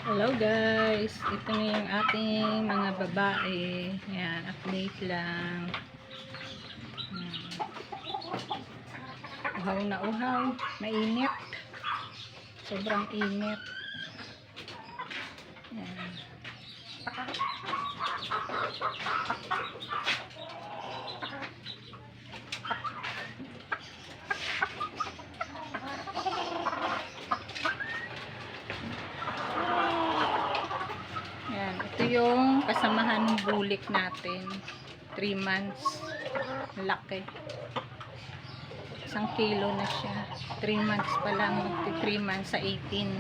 Hello guys, ito na yung ating mga babae. Yan, update lang. Uhaw na uhaw, mainit. Sobrang init. Yan. Yan, ito yung kasamahan ng bulik natin. 3 months. Laki. 1 kilo na siya. 3 months pa lang. 3 months sa 18.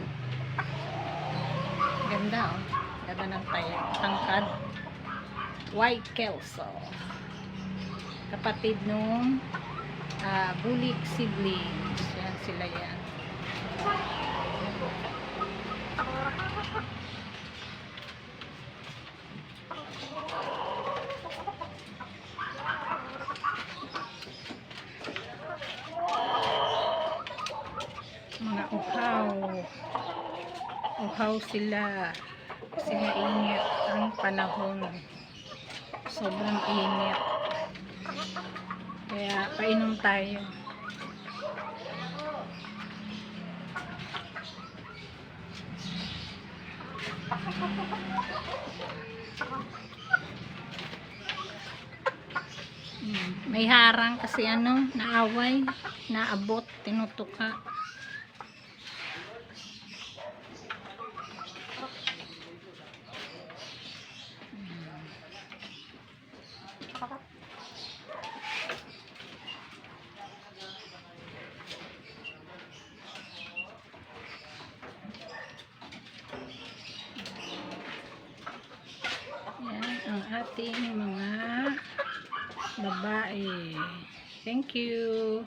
Ganda oh. Ganda ng tayo. Tangkad. White Kelso. Kapatid nung bulik siblings. Yan sila yan. Mga uhaw sila kasi mainit ang panahon, sobrang init, kaya painom tayo. May harang kasi naaway, naabot, tinutuka. Yan ang ating mga babae. Thank you.